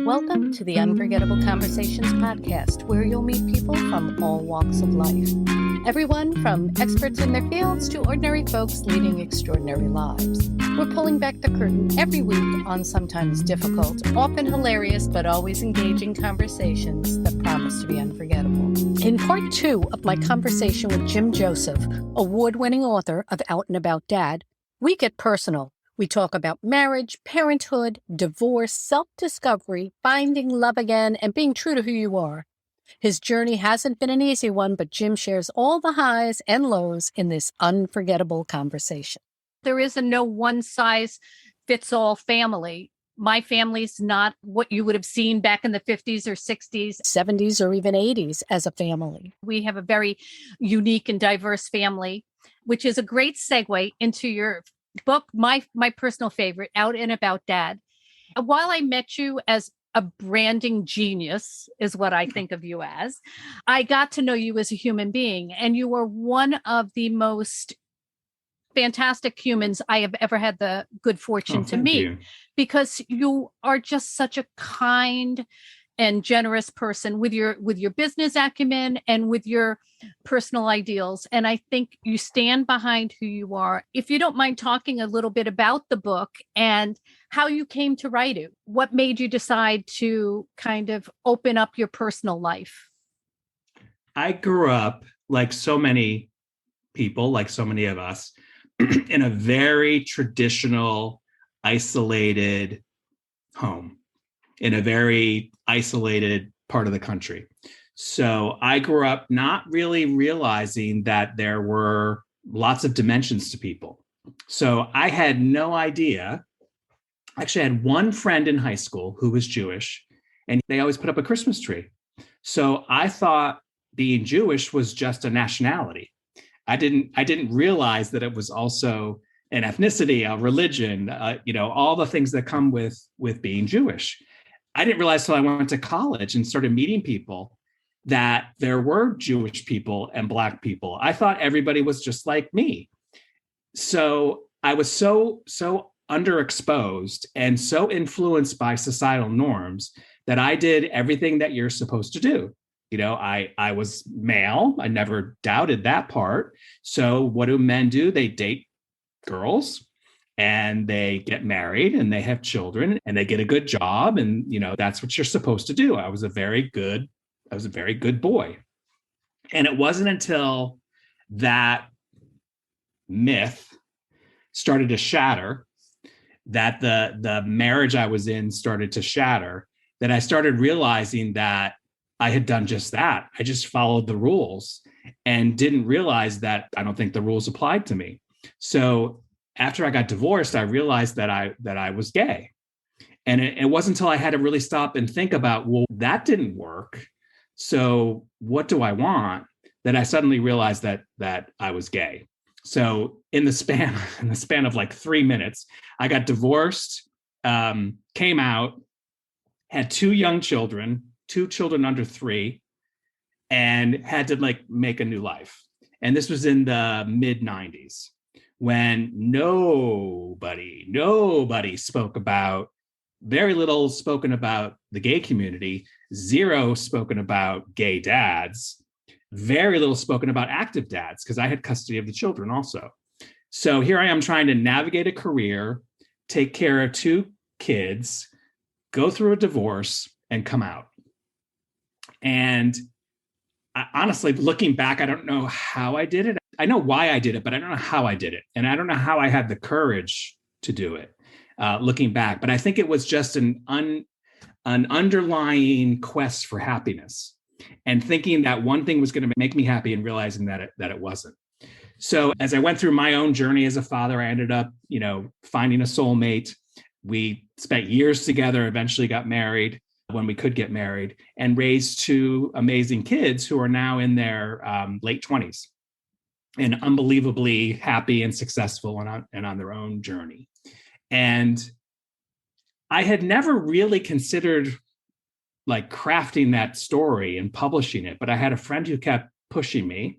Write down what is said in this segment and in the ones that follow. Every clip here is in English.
Welcome to the Unforgettable Conversations podcast, where you'll meet people from all walks of life. Everyone from experts in their fields to ordinary folks leading extraordinary lives. We're pulling back the curtain every week on sometimes difficult, often hilarious, but always engaging conversations that promise to be unforgettable. In part 2 of my conversation with Jim Joseph, award-winning author of Out and About Dad, we get personal. We talk about marriage, parenthood, divorce, self-discovery, finding love again, and being true to who you are. His journey hasn't been an easy one, but Jim shares all the highs and lows in this unforgettable conversation. There is a no one-size-fits-all family. My family's not what you would have seen back in the 50s or 60s, 70s, or even 80s as a family. We have a very unique and diverse family, which is a great segue into your book, my personal favorite, Out and About Dad. While I met you as a branding genius, is what I think of you as, I got to know you as a human being, and you are one of the most fantastic humans I have ever had the good fortune to meet, because you are just such a kind and generous person with your business acumen and with your personal ideals. And I think you stand behind who you are. If you don't mind talking a little bit about the book and how you came to write it, what made you decide to kind of open up your personal life? I grew up, like so many people, like so many of us, in a very traditional, isolated home, in a very isolated part of the country. So I grew up not really realizing that there were lots of dimensions to people. So I had no idea. Actually, I had one friend in high school who was Jewish, and they always put up a Christmas tree. So I thought being Jewish was just a nationality. I didn't realize that it was also an ethnicity, a religion, all the things that come with being Jewish. I didn't realize till I went to college and started meeting people that there were Jewish people and Black people. I thought everybody was just like me. So I was so underexposed and so influenced by societal norms that I did everything that you're supposed to do. I was male. I never doubted that part. So what do men do? They date girls, and they get married, and they have children, and they get a good job. And, that's what you're supposed to do. I was a very good boy. And it wasn't until that myth started to shatter, that the marriage I was in started to shatter, that I started realizing that I had done just that. I just followed the rules and didn't realize that I don't think the rules applied to me. So after I got divorced, I realized that I was gay. And it wasn't until I had to really stop and think about, well, that didn't work. So what do I want? That I suddenly realized that I was gay. So in the span of like 3 minutes, I got divorced, came out, had two children under 3, and had to make a new life. And this was in the mid 90s, when nobody very little spoken about the gay community, zero spoken about gay dads, very little spoken about active dads, because I had custody of the children also. So here I am trying to navigate a career, take care of 2 kids, go through a divorce, and come out. And honestly, looking back, I don't know how I did it. I know why I did it, but I don't know how I did it. And I don't know how I had the courage to do it, looking back. But I think it was just an underlying quest for happiness, and thinking that one thing was going to make me happy, and realizing that it wasn't. So as I went through my own journey as a father, I ended up, finding a soulmate. We spent years together, eventually got married when we could get married, and raised 2 amazing kids who are now in their late 20s and unbelievably happy and successful and on their own journey. And I had never really considered crafting that story and publishing it, but I had a friend who kept pushing me.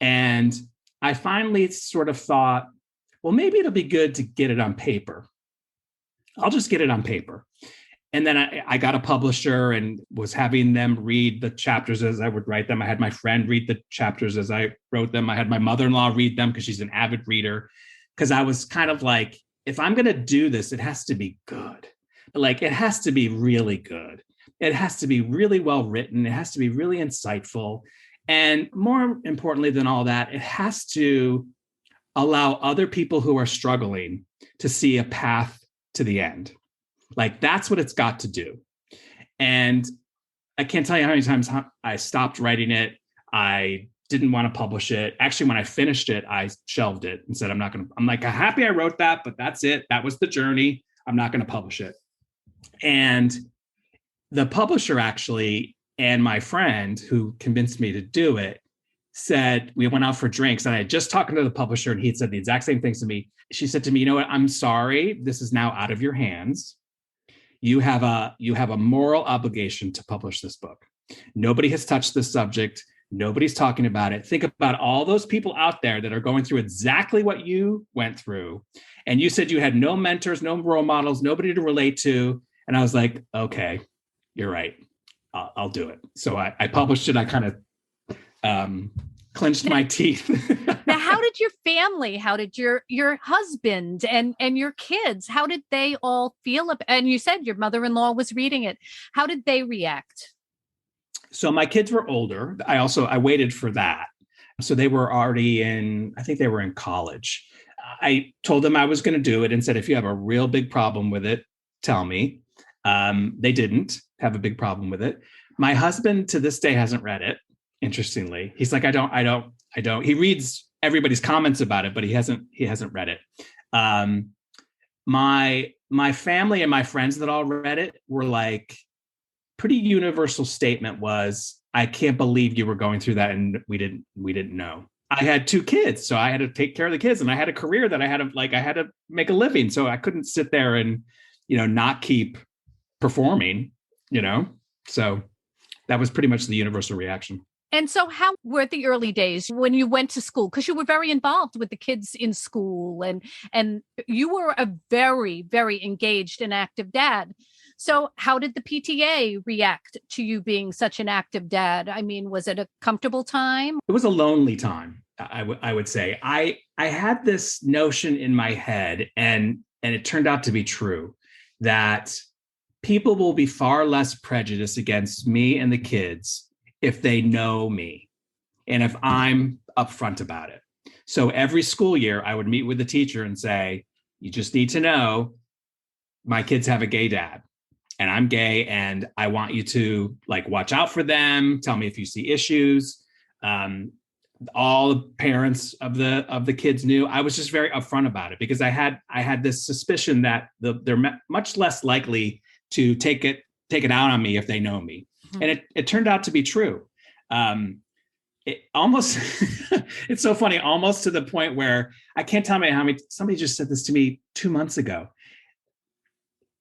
And I finally sort of thought, well, maybe it'll be good to get it on paper. I'll just get it on paper. And then I got a publisher and was having them read the chapters as I would write them. I had my friend read the chapters as I wrote them. I had my mother-in-law read them because she's an avid reader. Because I was kind of like, if I'm going to do this, it has to be good. Like, it has to be really good. It has to be really well written. It has to be really insightful. And more importantly than all that, it has to allow other people who are struggling to see a path to the end. Like, that's what it's got to do. And I can't tell you how many times I stopped writing it. I didn't want to publish it. Actually, when I finished it, I shelved it and said, I'm like, happy I wrote that, but that's it. That was the journey. I'm not going to publish it. And the publisher actually, and my friend who convinced me to do it, said, we went out for drinks and I had just talked to the publisher and he had said the exact same things to me. She said to me, you know what? I'm sorry. This is now out of your hands. You have a moral obligation to publish this book. Nobody has touched this subject. Nobody's talking about it. Think about all those people out there that are going through exactly what you went through. And you said you had no mentors, no role models, nobody to relate to. And I was like, okay, you're right. I'll do it. So I published it. I kind of clenched my teeth. Now, how did your family, how did your husband and your kids, how did they all feel? And you said your mother-in-law was reading it. How did they react? So my kids were older. I waited for that. So they were already I think they were in college. I told them I was going to do it and said, if you have a real big problem with it, tell me. They didn't have a big problem with it. My husband to this day hasn't read it. Interestingly, he's like, I don't. He reads everybody's comments about it, but he hasn't read it. My family and my friends that all read it were like, pretty universal statement was, I can't believe you were going through that and we didn't know. I had 2 kids, so I had to take care of the kids, and I had a career that I had to make a living, so I couldn't sit there and not keep performing. So that was pretty much the universal reaction. And so how were the early days when you went to school? Because you were very involved with the kids in school and you were a very, very engaged and active dad. So how did the PTA react to you being such an active dad? I mean, was it a comfortable time? It was a lonely time, I would say. I had this notion in my head, and it turned out to be true, that people will be far less prejudiced against me and the kids if they know me and if I'm upfront about it. So every school year, I would meet with the teacher and say, you just need to know my kids have a gay dad and I'm gay, and I want you to watch out for them. Tell me if you see issues. All the parents of the kids knew. I was just very upfront about it because I had this suspicion that they're much less likely to take it out on me if they know me. Mm-hmm. And it turned out to be true. It almost, it's so funny, almost to the point where I can't tell me how many, somebody just said this to me 2 months ago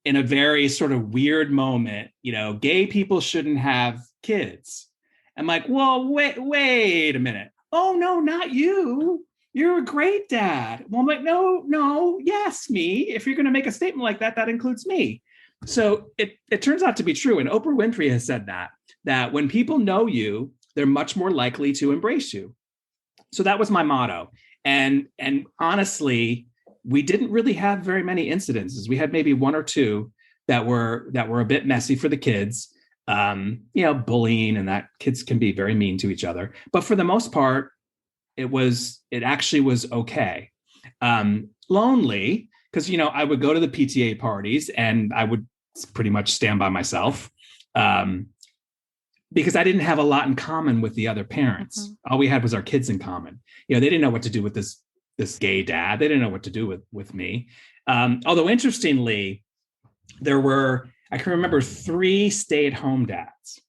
in a very sort of weird moment, gay people shouldn't have kids. I'm like, well, wait a minute. Oh, no, not you. You're a great dad. Well, I'm like, no, yes, me. If you're going to make a statement like that, that includes me. So it turns out to be true. And Oprah Winfrey has said that when people know you, they're much more likely to embrace you. So that was my motto. And honestly, we didn't really have very many incidences. We had maybe 1 or 2 that were a bit messy for the kids. Bullying, and that kids can be very mean to each other. But for the most part, it actually was okay. Lonely, because I would go to the PTA parties and I would pretty much stand by myself, because I didn't have a lot in common with the other parents. Mm-hmm. All we had was our kids in common. They didn't know what to do with this gay dad. They didn't know what to do with me. Although interestingly, I can remember 3 stay-at-home dads.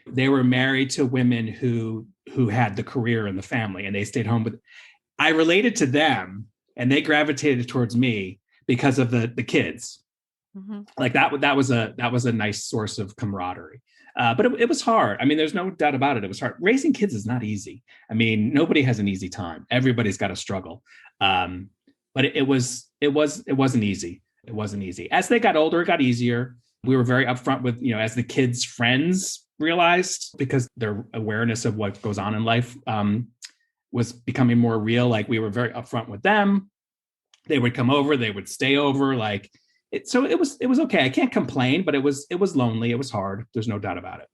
They were married to women who had the career in the family, and they stayed home I related to them, and they gravitated towards me because of the kids. Mm-hmm. Like that was a nice source of camaraderie. But it was hard. I mean, there's no doubt about it. It was hard. Raising kids is not easy. I mean, nobody has an easy time. Everybody's got to struggle. But it wasn't easy. It wasn't easy. As they got older, it got easier. We were very upfront with, as the kids' friends realized, because their awareness of what goes on in life was becoming more real. Like, we were very upfront with them. They would come over, they would stay over. So it was okay. I can't complain, but it was lonely. It was hard. There's no doubt about it.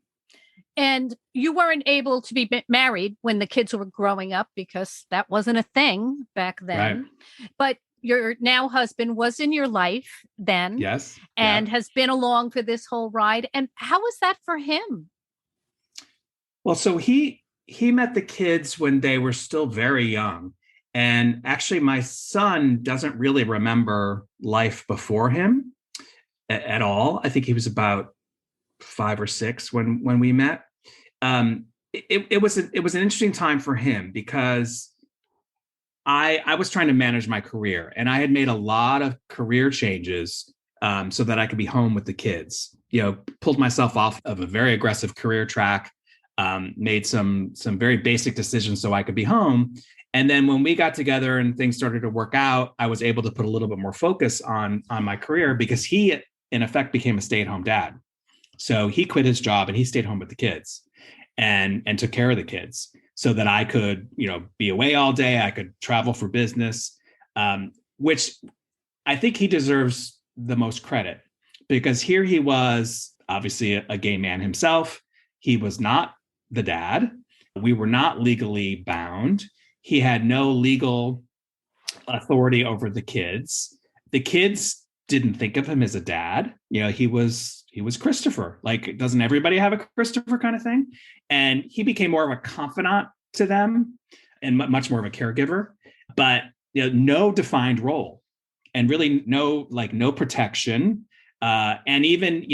And you weren't able to be married when the kids were growing up because that wasn't a thing back then. Right. But your now husband was in your life then. Yes. And has been along for this whole ride. And how was that for him? Well, so he met the kids when they were still very young. And actually, my son doesn't really remember life before him at all. I think he was about 5 or 6 when we met. It was an interesting time for him because I was trying to manage my career, and I had made a lot of career changes so that I could be home with the kids. Pulled myself off of a very aggressive career track, made some very basic decisions so I could be home. And then when we got together and things started to work out, I was able to put a little bit more focus on my career because he, in effect, became a stay-at-home dad. So he quit his job and he stayed home with the kids and took care of the kids so that I could, be away all day. I could travel for business, which I think he deserves the most credit, because here he was obviously a gay man himself. He was not the dad. We were not legally bound. He had no legal authority over the kids. The kids didn't think of him as a dad. He was Christopher. Like, doesn't everybody have a Christopher kind of thing? And he became more of a confidant to them and much more of a caregiver, but no defined role and really no protection. And even,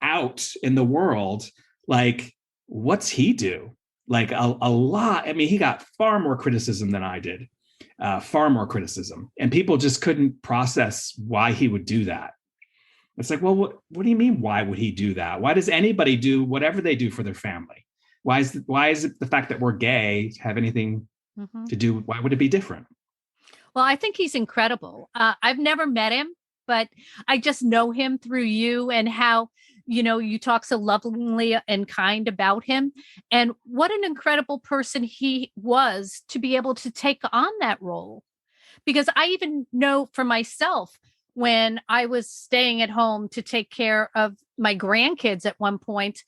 out in the world, like, what's he do? Like a lot. I mean, he got far more criticism than I did, far more criticism. And people just couldn't process why he would do that. It's like, well, what do you mean? Why would he do that? Why does anybody do whatever they do for their family? Why is it the fact that we're gay have anything to do? Why would it be different? Well, I think he's incredible. I've never met him, but I just know him through you and how, you talk so lovingly and kind about him. And what an incredible person he was to be able to take on that role. Because I even know for myself, when I was staying at home to take care of my grandkids at one point,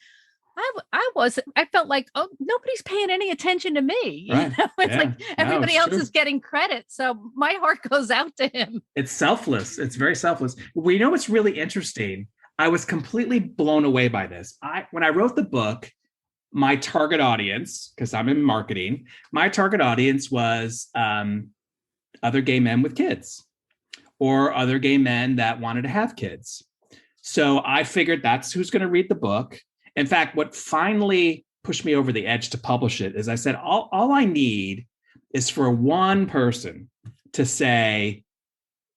I felt like, oh, nobody's paying any attention to me. Right. It's like everybody else is getting credit. So my heart goes out to him. It's selfless. It's very selfless. Well, what's really interesting? I was completely blown away by this. When I wrote the book, my target audience, because I'm in marketing, my target audience was other gay men with kids or other gay men that wanted to have kids. So I figured that's who's going to read the book. In fact, what finally pushed me over the edge to publish it is I said, all I need is for one person to say,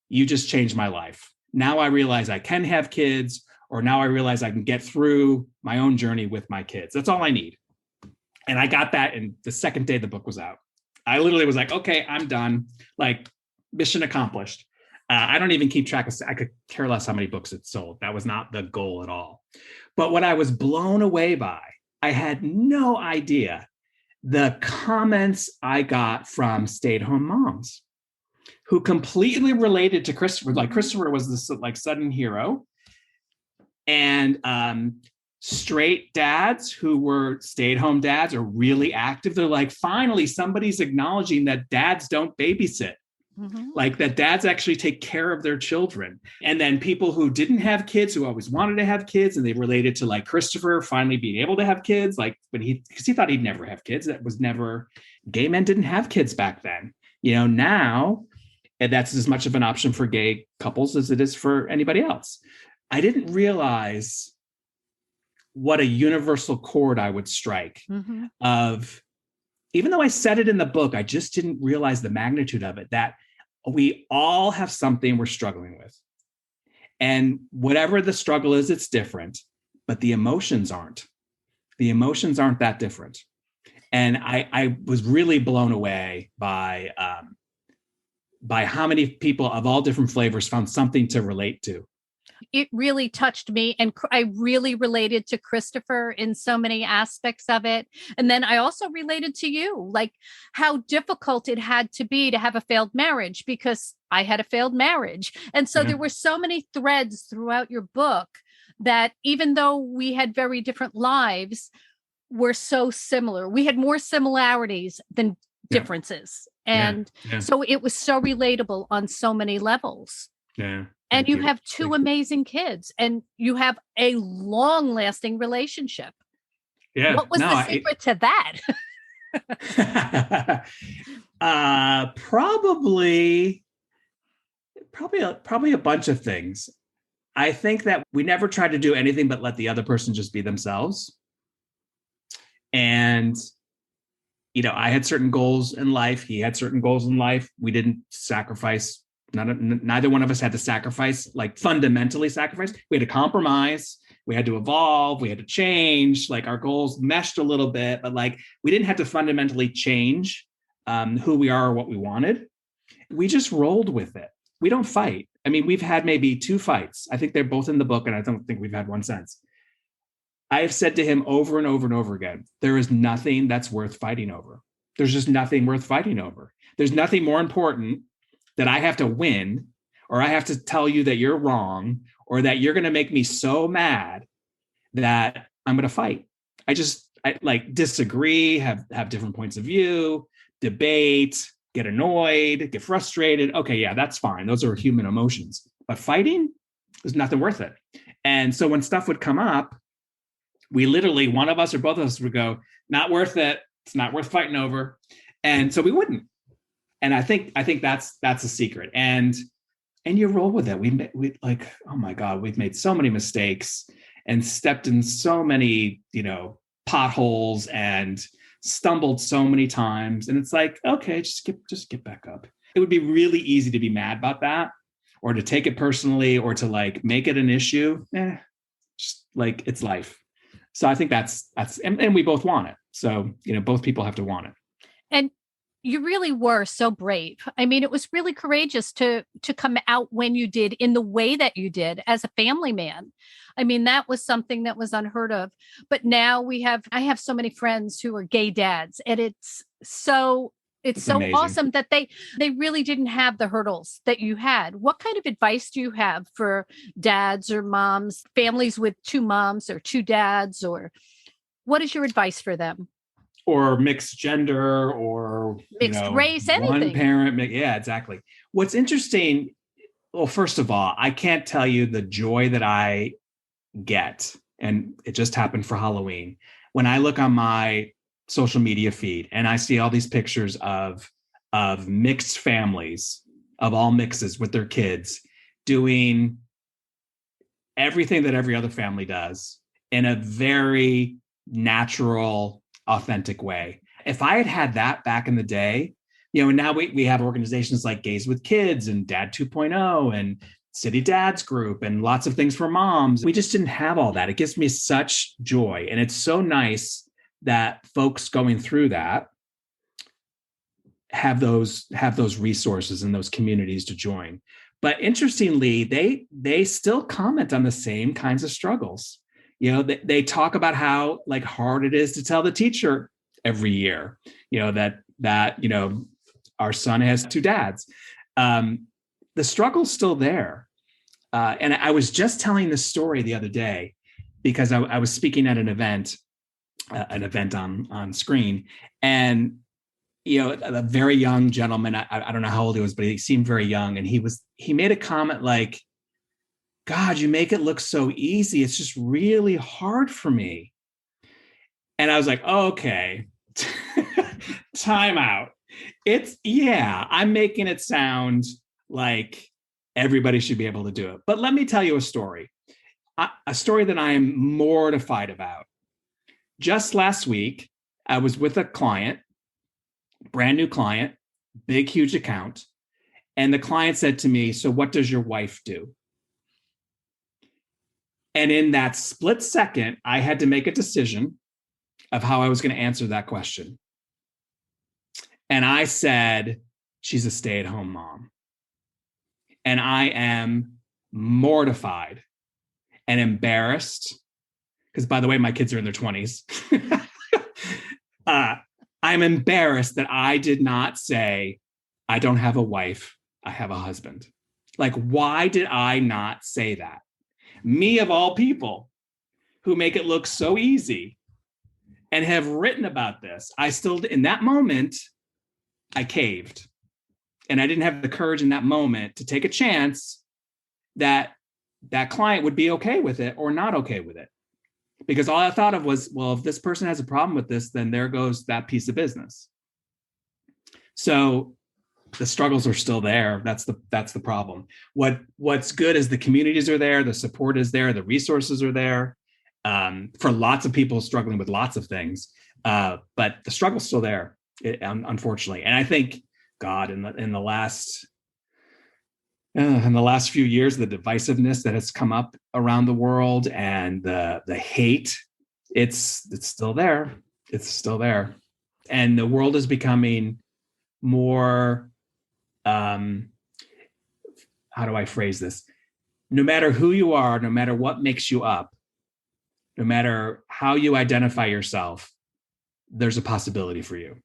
you just changed my life. Now I realize I can have kids, or now I realize I can get through my own journey with my kids. That's all I need. And I got that in the second day the book was out. I literally was like, okay, I'm done. Like, mission accomplished. I don't even keep track of, I could care less how many books it sold. That was not the goal at all. But what I was blown away by, I had no idea the comments I got from stay-at-home moms who completely related to Christopher. Like, Christopher was this sudden hero. And straight dads who were stay-at-home dads are really active. They're like, finally, somebody's acknowledging that dads don't babysit. Like, that dads actually take care of their children. And then people who didn't have kids, who always wanted to have kids, and they related to like Christopher finally being able to have kids, like, because he thought he'd never have kids. That was never, gay men didn't have kids back then. Now, and that's as much of an option for gay couples as it is for anybody else. I didn't realize what a universal chord I would strike of, even though I said it in the book, I just didn't realize the magnitude of it, that we all have something we're struggling with. And whatever the struggle is, it's different, but the emotions aren't. The emotions aren't that different. And I was really blown away by how many people of all different flavors found something to relate to. It really touched me. And I really related to Christopher in so many aspects of it. And then I also related to you, like how difficult it had to be to have a failed marriage, because I had a failed marriage. And so there were so many threads throughout your book that even though we had very different lives, were so similar. We had more similarities than differences. And so it was so relatable on so many levels. Yeah. And you have two amazing kids, and you have a long lasting relationship. Yeah. What was the secret to that? Probably a bunch of things. I think that we never tried to do anything but let the other person just be themselves. And, I had certain goals in life. He had certain goals in life. We didn't sacrifice. Neither one of us had to sacrifice, like fundamentally sacrifice. We had to compromise. We had to evolve. We had to change. Like our goals meshed a little bit, but like we didn't have to fundamentally change who we are or what we wanted. We just rolled with it. We don't fight. I mean, we've had maybe 2 fights. I think they're both in the book, and I don't think we've had one since. I have said to him over and over and over again, there is nothing that's worth fighting over. There's just nothing worth fighting over. There's nothing more important that I have to win, or I have to tell you that you're wrong, or that you're going to make me so mad that I'm going to fight. I like disagree, have different points of view, debate, get annoyed, get frustrated. Okay, yeah, that's fine. Those are human emotions. But fighting is nothing worth it. And so when stuff would come up, we literally, one of us or both of us would go, not worth it. It's not worth fighting over. And so we wouldn't. And I think that's a secret. And you roll with it. We like, oh my God, we've made so many mistakes and stepped in so many, potholes and stumbled so many times. And it's like, okay, just get back up. It would be really easy to be mad about that, or to take it personally, or to like make it an issue. Just like it's life. So I think that's and we both want it. So, both people have to want it. And you really were so brave. I mean, it was really courageous to come out when you did, in the way that you did, as a family man. I mean, that was something that was unheard of. But now I have so many friends who are gay dads, and it's so amazing. Awesome that they really didn't have the hurdles that you had. What kind of advice do you have for dads or moms, families with 2 moms or 2 dads, or what is your advice for them? Or mixed gender, or mixed race, anything. One parent. Yeah, exactly. What's interesting, well, first of all, I can't tell you the joy that I get, and it just happened for Halloween, when I look on my social media feed and I see all these pictures of mixed families, of all mixes, with their kids doing everything that every other family does in a very natural, authentic way. If I had that back in the day, and now we have organizations like Gays with Kids and Dad 2.0 and City Dads Group and lots of things for moms. We just didn't have all that. It gives me such joy. And it's so nice that folks going through that have those resources and those communities to join. But interestingly, they still comment on the same kinds of struggles. They talk about how like hard it is to tell the teacher every year, that our son has 2 dads. The struggle's still there. And I was just telling this story the other day because I was speaking at an event on screen, and a very young gentleman, I don't know how old he was, but he seemed very young, and he made a comment like, God, you make it look so easy. It's just really hard for me. And I was like, oh, okay, time out. I'm making it sound like everybody should be able to do it. But let me tell you a story that I am mortified about. Just last week, I was with a client, brand new client, big, huge account. And the client said to me, so what does your wife do? And in that split second, I had to make a decision of how I was going to answer that question. And I said, she's a stay-at-home mom. And I am mortified and embarrassed, because by the way, my kids are in their 20s. I'm embarrassed that I did not say, I don't have a wife, I have a husband. Like, why did I not say that? Me of all people who make it look so easy and have written about this. I still, in that moment, I caved. And I didn't have the courage in that moment to take a chance that that client would be okay with it or not okay with it. Because all I thought of was, well, if this person has a problem with this, then there goes that piece of business. So the struggles are still there. That's the problem. What's good is the communities are there, the support is there, the resources are there, for lots of people struggling with lots of things. But the struggle's still there, unfortunately. And I think, God, in the last few years, the divisiveness that has come up around the world and the hate, it's still there. It's still there. And the world is becoming more, how do I phrase this? No matter who you are, no matter what makes you up, no matter how you identify yourself, there's a possibility for you.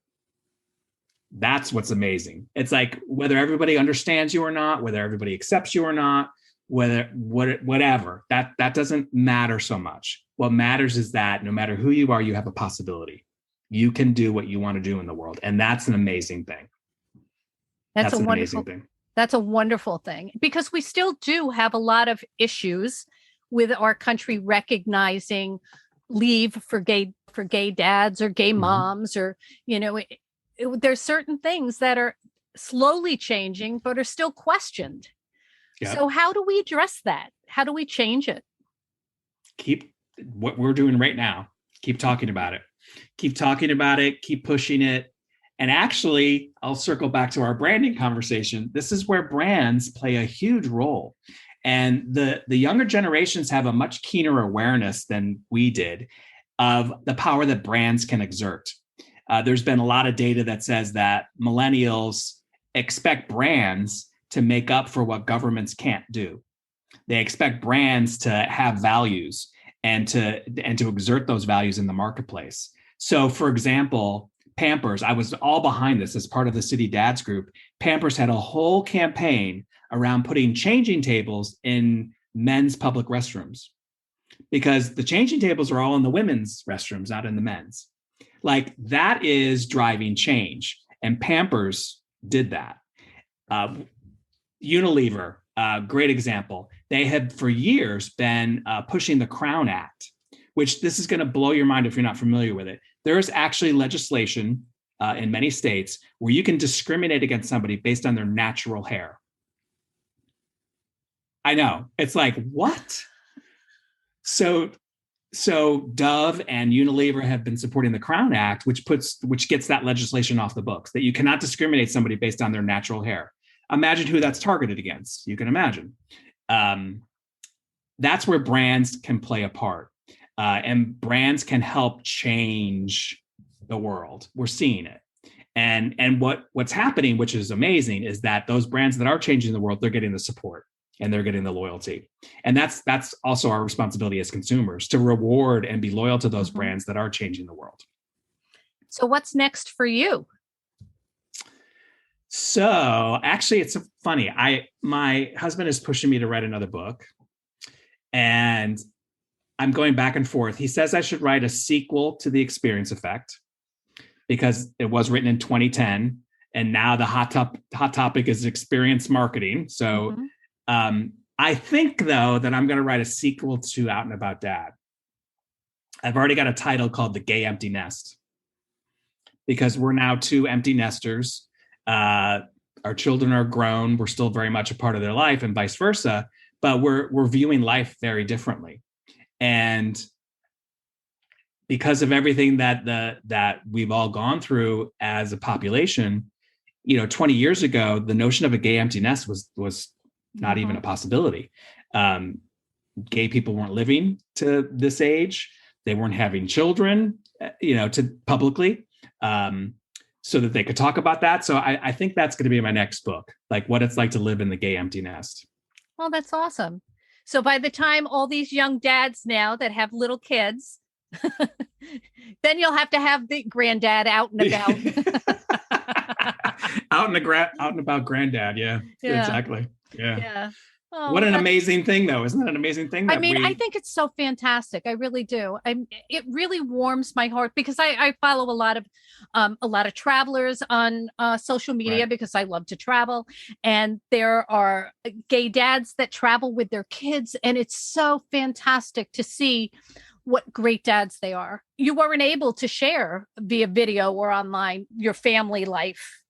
That's what's amazing. It's like, whether everybody understands you or not, whether everybody accepts you or not, whatever, that doesn't matter so much. What matters is that no matter who you are, you have a possibility. You can do what you want to do in the world. And that's an amazing thing. That's a wonderful thing. That's a wonderful thing, because we still do have a lot of issues with our country recognizing leave for gay dads or gay moms, or, there's certain things that are slowly changing, but are still questioned. Yep. So how do we address that? How do we change it? Keep what we're doing right now. Keep talking about it. Keep talking about it. Keep pushing it. And actually, I'll circle back to our branding conversation. This is where brands play a huge role. And the younger generations have a much keener awareness than we did of the power that brands can exert. There's been a lot of data that says that millennials expect brands to make up for what governments can't do. They expect brands to have values and to exert those values in the marketplace. So, for example, Pampers, I was all behind this as part of the City Dads group. Pampers had a whole campaign around putting changing tables in men's public restrooms, because the changing tables are all in the women's restrooms, not in the men's. Like, that is driving change. And Pampers did that. Unilever, great example. They have for years been pushing the Crown Act, which, this is going to blow your mind if you're not familiar with it. There is actually legislation in many states where you can discriminate against somebody based on their natural hair. I know. It's like, what? So Dove and Unilever have been supporting the Crown Act, which gets that legislation off the books, that you cannot discriminate somebody based on their natural hair. Imagine who that's targeted against. You can imagine. That's where brands can play a part. And brands can help change the world. We're seeing it. And what's happening, which is amazing, is that those brands that are changing the world, they're getting the support and they're getting the loyalty. And that's also our responsibility as consumers, to reward and be loyal to those brands that are changing the world. So what's next for you? So actually, it's funny. My husband is pushing me to write another book, and I'm going back and forth. He says I should write a sequel to The Experience Effect, because it was written in 2010, and now the hot topic is experience marketing. So I think, though, that I'm going to write a sequel to Out and About Dad. I've already got a title called The Gay Empty Nest, because we're now two empty nesters. Our children are grown. We're still very much a part of their life, and vice versa, but we're viewing life very differently. And because of everything that we've all gone through as a population, 20 years ago, the notion of a gay empty nest was not even a possibility. Gay people weren't living to this age. They weren't having children, to publicly, so that they could talk about that. So I think that's going to be my next book, like what it's like to live in the gay empty nest. Well, that's awesome. So by the time all these young dads now that have little kids, then you'll have to have the granddad out and about. Out and about granddad. Yeah, exactly. Yeah. Yeah. Oh, What an amazing thing, though. Isn't that an amazing thing? I mean, I think it's so fantastic. I really do. It really warms my heart because I follow a lot of travelers on social media, right, because I love to travel. And there are gay dads that travel with their kids. And it's so fantastic to see what great dads they are. You weren't able to share via video or online your family life,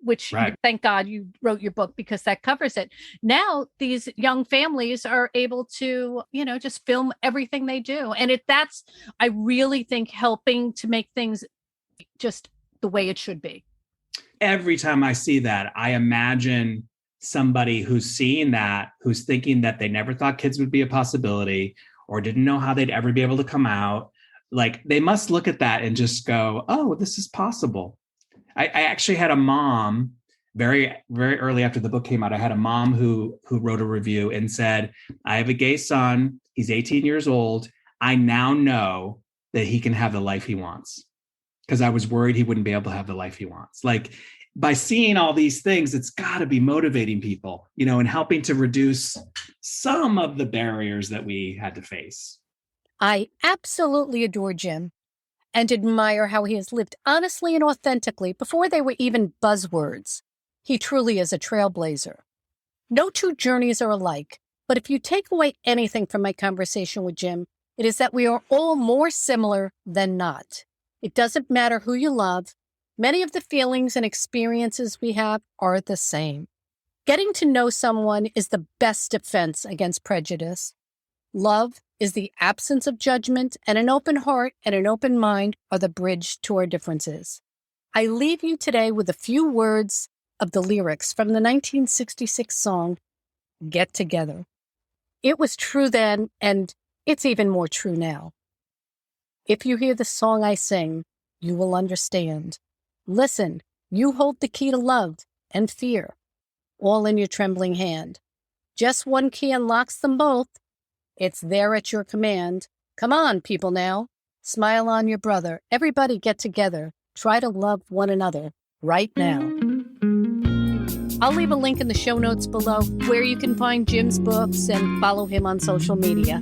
which right, thank God you wrote your book because that covers it. Now these young families are able to, just film everything they do. And that's, I really think, helping to make things just the way it should be. Every time I see that, I imagine somebody who's seeing that, who's thinking that they never thought kids would be a possibility or didn't know how they'd ever be able to come out. Like, they must look at that and just go, oh, this is possible. I actually had a mom very, very early after the book came out. I had a mom who wrote a review and said, I have a gay son. He's 18 years old. I now know that he can have the life he wants, because I was worried he wouldn't be able to have the life he wants. Like, by seeing all these things, it's got to be motivating people, and helping to reduce some of the barriers that we had to face. I absolutely adore Jim and admire how he has lived honestly and authentically before they were even buzzwords. He truly is a trailblazer. No two journeys are alike, but if you take away anything from my conversation with Jim, it is that we are all more similar than not. It doesn't matter who you love. Many of the feelings and experiences we have are the same. Getting to know someone is the best defense against prejudice. Love is the absence of judgment, and an open heart and an open mind are the bridge to our differences. I leave you today with a few words of the lyrics from the 1966 song, Get Together. It was true then, and it's even more true now. If you hear the song I sing, you will understand. Listen, you hold the key to love and fear, all in your trembling hand. Just one key unlocks them both. It's there at your command. Come on, people now. Smile on your brother. Everybody get together. Try to love one another right now. I'll leave a link in the show notes below where you can find Jim's books and follow him on social media.